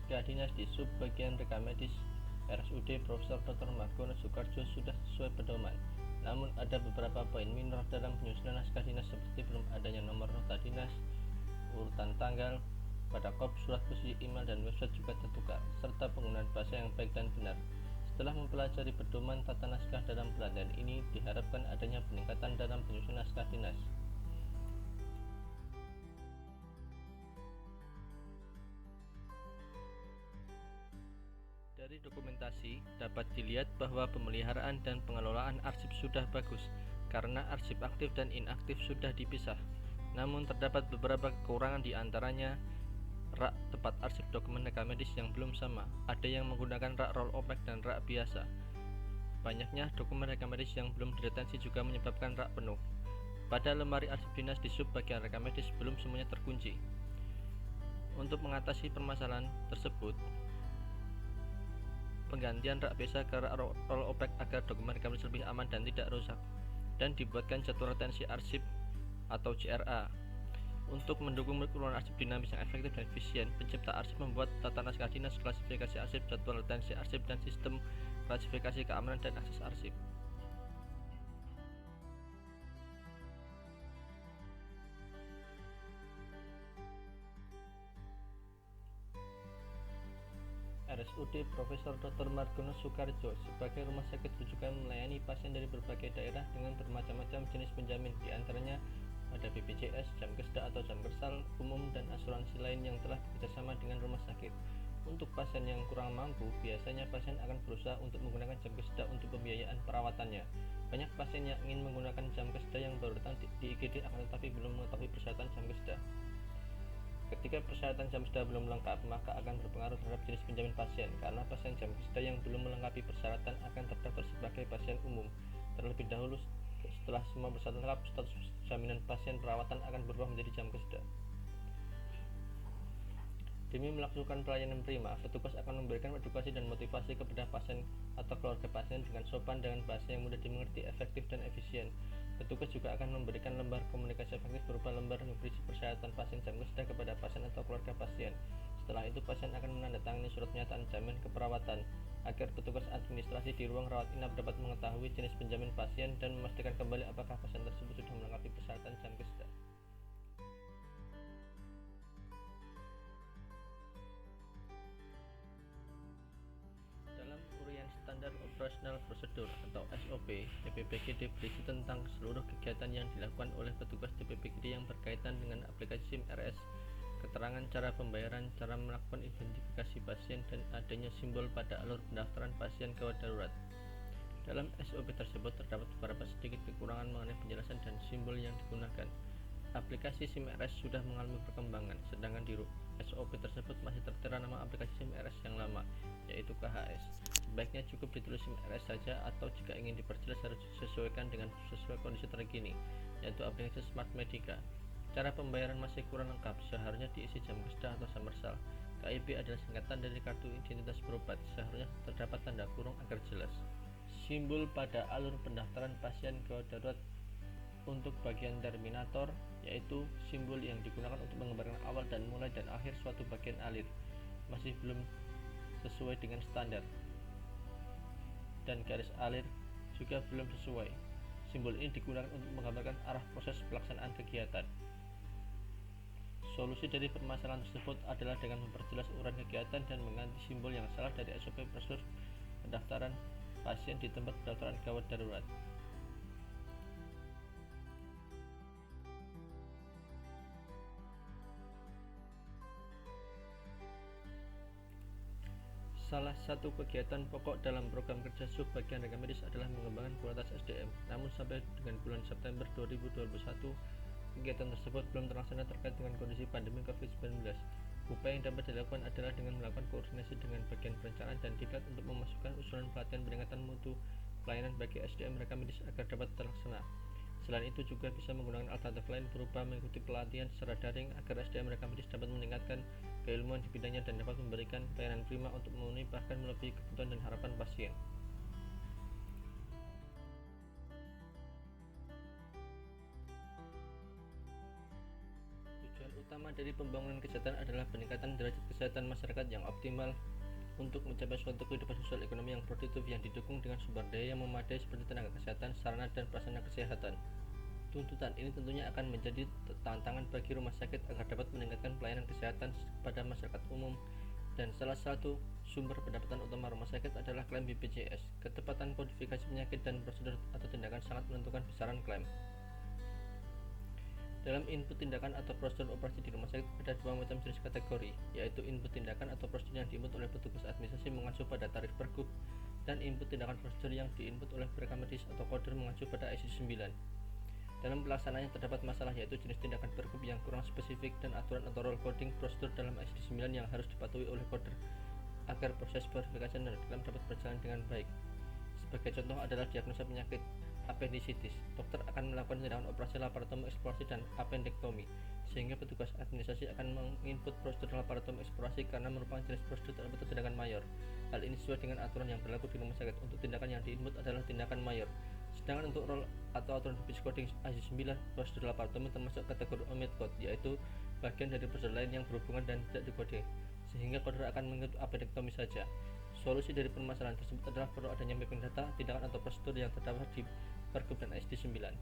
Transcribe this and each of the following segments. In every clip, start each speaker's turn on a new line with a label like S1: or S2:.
S1: naskah dinas di subbagian rekam medis RSUD Profesor Dr. Margono Soekarjo sudah sesuai pedoman. Namun ada beberapa poin minor dalam penyusunan naskah dinas seperti belum adanya nomor nota dinas, urutan tanggal, pada kop surat posisi email dan website juga tertukar, serta penggunaan bahasa yang baik dan benar. Setelah mempelajari pedoman tata naskah dalam pelatihan ini, diharapkan adanya peningkatan dalam penyusunan naskah dinas. Dari dokumentasi dapat dilihat bahwa pemeliharaan dan pengelolaan arsip sudah bagus karena arsip aktif dan inaktif sudah dipisah. Namun terdapat beberapa kekurangan, diantaranya rak tempat arsip dokumen rekam medis yang belum sama. Ada yang menggunakan rak roll opaque dan rak biasa. Banyaknya dokumen rekam medis yang belum diretensi juga menyebabkan rak penuh. Pada lemari arsip dinas di sub bagian rekam medis belum semuanya terkunci. Untuk mengatasi permasalahan tersebut, penggantian rak biasa ke rak roll opaque agar dokumen rekam medis lebih aman dan tidak rusak, dan dibuatkan jadwal retensi arsip atau JRA. Untuk mendukung pengelolaan arsip dinamis yang efektif dan efisien, pencipta arsip membuat tata naskah dinas, klasifikasi arsip, jadwal retensi arsip, dan sistem klasifikasi keamanan dan akses arsip. RSUD Profesor Dr. Margono Soekarjo sebagai rumah sakit rujukan melayani pasien dari berbagai daerah dengan bermacam-macam jenis penjamin, diantaranya ada BPJS, Jamkesda atau Jamkersal umum, dan asuransi lain yang telah bekerjasama dengan rumah sakit. Untuk pasien yang kurang mampu, biasanya pasien akan berusaha untuk menggunakan Jamkesda untuk pembiayaan perawatannya. Banyak pasien yang ingin menggunakan Jamkesda yang baru datang di IGD akan tetapi belum mengetahui persyaratan Jamkesda. Ketika persyaratan Jamkesda belum lengkap, maka akan berpengaruh terhadap jenis penjamin pasien, karena pasien Jamkesda yang belum melengkapi persyaratan akan terdaftar sebagai pasien umum terlebih dahulu. Setelah semua persyaratan lengkap, status jaminan pasien perawatan akan berubah menjadi Jamkesda. Demi melakukan pelayanan prima, petugas akan memberikan edukasi dan motivasi kepada pasien atau keluarga pasien dengan sopan, dengan bahasa yang mudah dimengerti, efektif, dan efisien. Petugas juga akan memberikan lembar komunikasi efektif berupa lembar yang berisi persyaratan pasien Jamkesda kepada pasien atau keluarga pasien. Setelah itu, pasien akan menandatangani surat pernyataan jamin keperawatan agar petugas administrasi di ruang rawat inap dapat mengetahui jenis penjamin pasien dan memastikan kembali apakah pasien tersebut sudah melengkapi persyaratan Jamkesda. Dalam Urian Standar Operasional Prosedur atau SOP, DPPGD berisi tentang seluruh kegiatan yang dilakukan oleh petugas DPPGD yang berkaitan dengan aplikasi SIM RS, keterangan cara pembayaran, cara melakukan identifikasi pasien, dan adanya simbol pada alur pendaftaran pasien gawat darurat. Dalam SOP tersebut terdapat beberapa sedikit kekurangan mengenai penjelasan dan simbol yang digunakan. Aplikasi SIM RS sudah mengalami perkembangan, sedangkan di SOP tersebut masih tertera nama aplikasi SIM RS yang lama, yaitu KHS. Sebaiknya cukup ditulis SIM RS saja, atau jika ingin diperjelas harus disesuaikan dengan sesuai kondisi terkini, yaitu aplikasi Smart Medica. Cara pembayaran masih kurang lengkap, seharusnya diisi Jamkesda atau Jamkersal. KIP adalah singkatan dari kartu identitas berobat, seharusnya terdapat tanda kurung agar jelas. Simbol pada alur pendaftaran pasien gawat darurat untuk bagian terminator, yaitu simbol yang digunakan untuk menggambarkan awal dan mulai dan akhir suatu bagian alir, masih belum sesuai dengan standar, dan garis alir juga belum sesuai. Simbol ini digunakan untuk menggambarkan arah proses pelaksanaan kegiatan. Solusi dari permasalahan tersebut adalah dengan memperjelas uraian kegiatan dan mengganti simbol yang salah dari SOP prosedur pendaftaran pasien di tempat pendaftaran gawat darurat. Salah satu kegiatan pokok dalam program kerja sub bagian rekam medis adalah mengembangkan kualitas SDM. Namun sampai dengan bulan September 2021, kegiatan tersebut belum terlaksana terkait dengan kondisi pandemi COVID-19. Upaya yang dapat dilakukan adalah dengan melakukan koordinasi dengan bagian perencanaan dan diklat untuk memasukkan usulan pelatihan peningkatan mutu pelayanan bagi SDM rekam medis agar dapat terlaksana. Selain itu juga bisa menggunakan alternatif lain berupa mengikuti pelatihan secara daring agar SDM rekam medis dapat meningkatkan keilmuan di bidangnya dan dapat memberikan pelayanan prima untuk memenuhi bahkan melebihi kebutuhan dan harapan pasien. Tujuan utama dari pembangunan kesehatan adalah peningkatan derajat kesehatan masyarakat yang optimal untuk mencapai suatu kehidupan sosial ekonomi yang produktif yang didukung dengan sumber daya yang memadai seperti tenaga kesehatan, sarana dan prasarana kesehatan. Tuntutan ini tentunya akan menjadi tantangan bagi rumah sakit agar dapat meningkatkan pelayanan kesehatan pada masyarakat umum, dan salah satu sumber pendapatan utama rumah sakit adalah klaim BPJS. Ketepatan kodifikasi penyakit dan prosedur atau tindakan sangat menentukan besaran klaim. Dalam input tindakan atau prosedur operasi di rumah sakit ada dua macam jenis kategori, yaitu input tindakan atau prosedur yang diinput oleh petugas administrasi mengacu pada tarif pergub, dan input tindakan prosedur yang diinput oleh mereka medis atau koder mengacu pada IC 9. Dalam pelaksanaannya terdapat masalah, yaitu jenis tindakan pergub yang kurang spesifik dan aturan atau role coding prosedur dalam IC 9 yang harus dipatuhi oleh koder agar proses verifikasi dan klaim dapat berjalan dengan baik. Sebagai contoh adalah diagnosa penyakit appendicitis. Dokter akan melakukan tindakan operasi laparotomi eksplorasi dan appendektomi, sehingga petugas administrasi akan menginput prosedur laparotomi eksplorasi karena merupakan jenis prosedur atau tindakan mayor. Hal ini sesuai dengan aturan yang berlaku di rumah sakit. Untuk tindakan yang diinput adalah tindakan mayor. Sedangkan untuk role atau aturan BPJS coding IC 9, prosedur laparotomi termasuk kategori omit code, yaitu bagian dari prosedur lain yang berhubungan dan tidak dikode, sehingga koder akan mengikut appendektomi saja. Solusi dari permasalahan tersebut adalah perlu adanya mapping data, tindakan atau prosedur yang terdapat di Pergub dan ISD 9.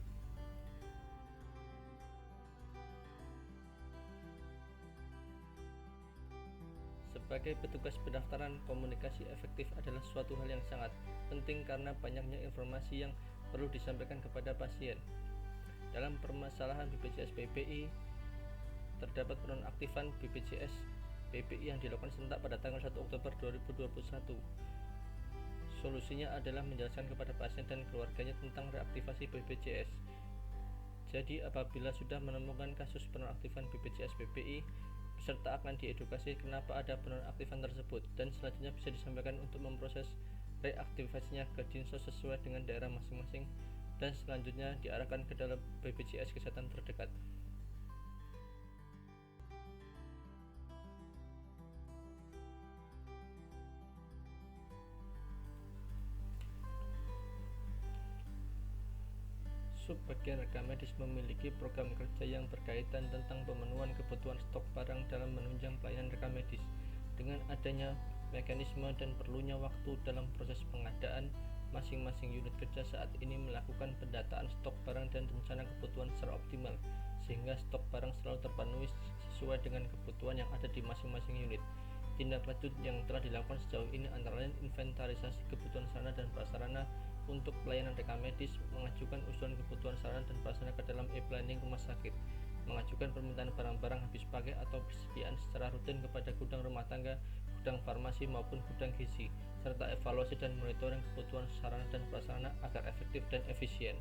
S1: Sebagai petugas pendaftaran, komunikasi efektif adalah suatu hal yang sangat penting karena banyaknya informasi yang perlu disampaikan kepada pasien. Dalam permasalahan BPJS PPI, terdapat penonaktifan BPJS PPI yang dilakukan serentak pada tanggal 1 Oktober 2021. Solusinya adalah menjelaskan kepada pasien dan keluarganya tentang reaktivasi BPJS. Jadi apabila sudah menemukan kasus penonaktifan BPJS PPI, peserta akan diedukasi kenapa ada penonaktifan tersebut, dan selanjutnya bisa disampaikan untuk memproses reaktivasinya ke Dinsos sesuai dengan daerah masing-masing, dan selanjutnya diarahkan ke dalam BPJS kesehatan terdekat. Subbagian reka medis memiliki program kerja yang berkaitan tentang pemenuhan kebutuhan stok barang dalam menunjang pelayanan reka medis. Dengan adanya mekanisme dan perlunya waktu dalam proses pengadaan, masing-masing unit kerja saat ini melakukan pendataan stok barang dan rencana kebutuhan secara optimal, sehingga stok barang selalu terpenuhi sesuai dengan kebutuhan yang ada di masing-masing unit. Tindak lanjut yang telah dilakukan sejauh ini antara lain inventarisasi kebutuhan sarana dan prasarana untuk pelayanan reka medis, mengajukan usulan kebutuhan sarana dan prasarana ke dalam e-planning rumah sakit, mengajukan permintaan barang-barang habis pakai atau persediaan secara rutin kepada gudang rumah tangga, gudang farmasi maupun gudang gizi, serta evaluasi dan monitoring kebutuhan sarana dan prasarana agar efektif dan efisien.